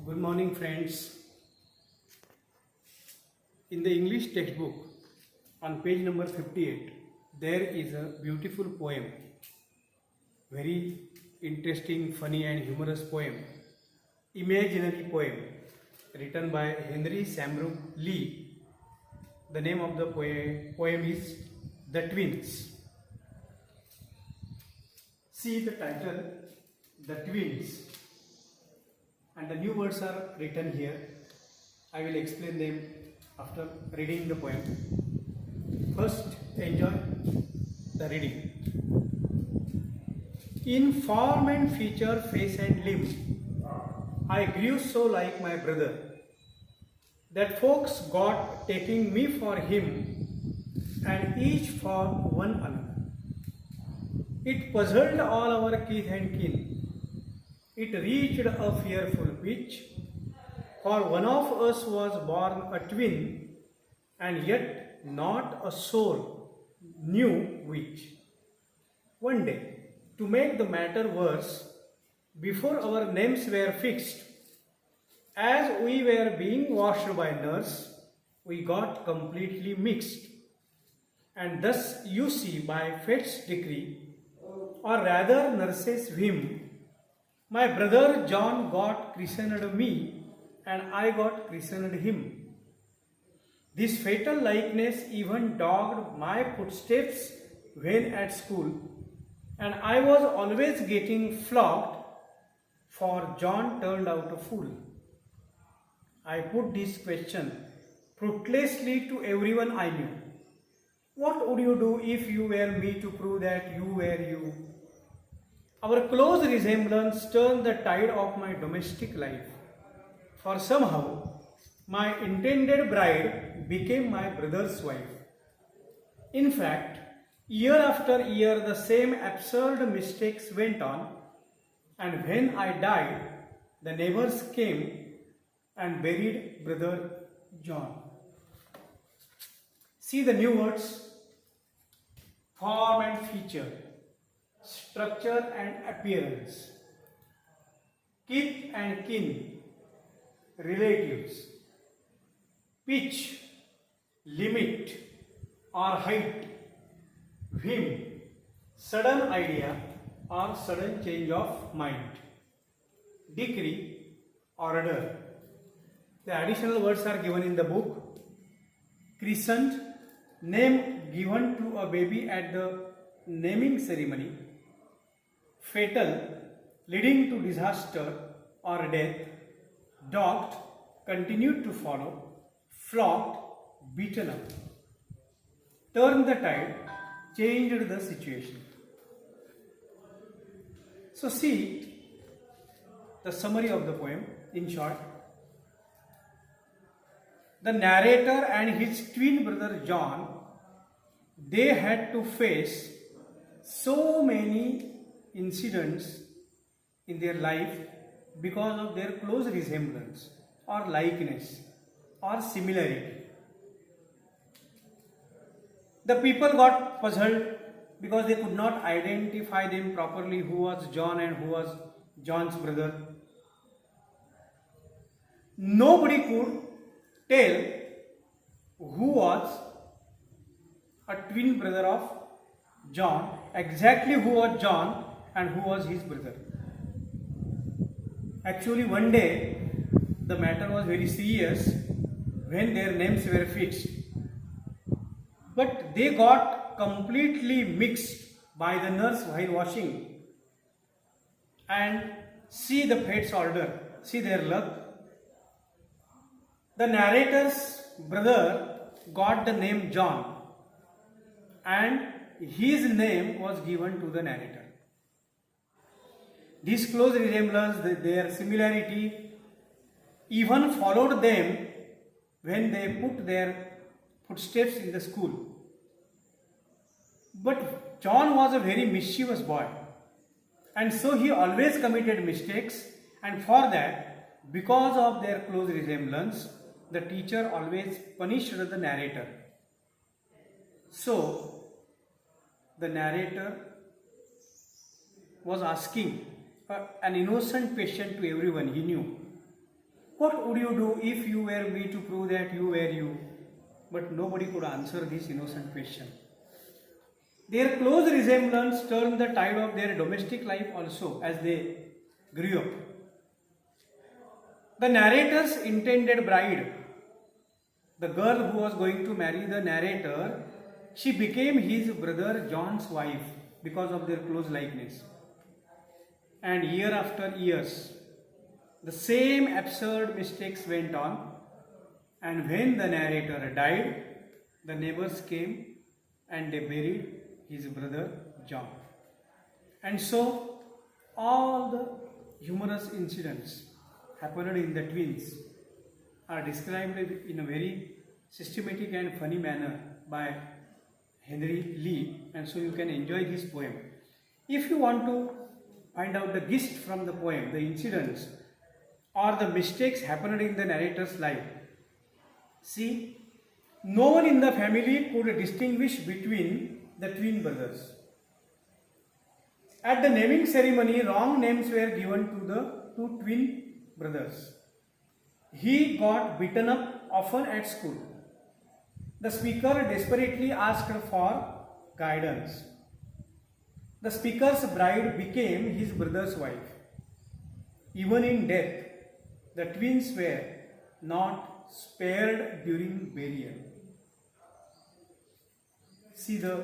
Good morning, friends. In the English textbook, on page number 58, there is a beautiful poem, very interesting, funny, and humorous poem, imaginary poem, written by Henry Shamrock Lee. The name of the poem is The Twins. See the title, The Twins, and the new words are written here. I will explain them after reading the poem. First, enjoy the reading. In form and feature, face and limb, I grew so like my brother that folks got taking me for him and each for one another. It puzzled all our kith and kin. It reached a fearful pitch, for one of us was born a twin, and yet not a soul knew which. One day, to make the matter worse, before our names were fixed, as we were being washed by nurse, we got completely mixed. And thus you see by fate's decree, or rather nurse's whim, my brother John got christened me and I got christened him. This fatal likeness even dogged my footsteps when at school, and I was always getting flogged, for John turned out a fool. I put this question fruitlessly to everyone I knew. What would you do if you were me to prove that you were you? Our close resemblance turned the tide of my domestic life, for somehow my intended bride became my brother's wife. In fact, year after year the same absurd mistakes went on, and when I died, the neighbors came and buried brother John. See the new words: form and feature, structure and appearance, kith and kin, relatives, pitch, limit or height, whim, sudden idea or sudden change of mind, decree, order. The additional words are given in the book. Christened, name given to a baby at the naming ceremony. Fatal, leading to disaster or death. Dogged, continued to follow. Flogged, beaten up. Turned the tide, changed the situation. So see the summary of the poem in short. The narrator and his twin brother John, they had to face so many incidents in their life because of their close resemblance or likeness or similarity. The people got puzzled because they could not identify them properly, who was John and who was John's brother. Nobody could tell who was a twin brother of John, exactly who was John and who was his brother. Actually, one day the matter was very serious when their names were fixed, but they got completely mixed by the nurse while washing. And see the fate's order, see their luck. The narrator's brother got the name John, and his name was given to the narrator. This close resemblance, their similarity, even followed them when they put their footsteps in the school. But John was a very mischievous boy, and so he always committed mistakes, and for that, because of their close resemblance, the teacher always punished the narrator. So, the narrator was asking an innocent question to everyone he knew. What would you do if you were me to prove that you were you? But nobody could answer this innocent question. Their close resemblance turned the tide of their domestic life also as they grew up. The narrator's intended bride, the girl who was going to marry the narrator, she became his brother John's wife because of their close likeness. And year after years, the same absurd mistakes went on, and when the narrator died, the neighbors came and they buried his brother John. And so, all the humorous incidents happened in the twins are described in a very systematic and funny manner by Henry Lee, and so you can enjoy this poem. If you want to find out the gist from the poem, the incidents or the mistakes happened in the narrator's life, see, no one in the family could distinguish between the twin brothers. At the naming ceremony, wrong names were given to the two twin brothers. He got beaten up often at school. The speaker desperately asked for guidance. The speaker's bride became his brother's wife. Even in death, the twins were not spared during burial. See the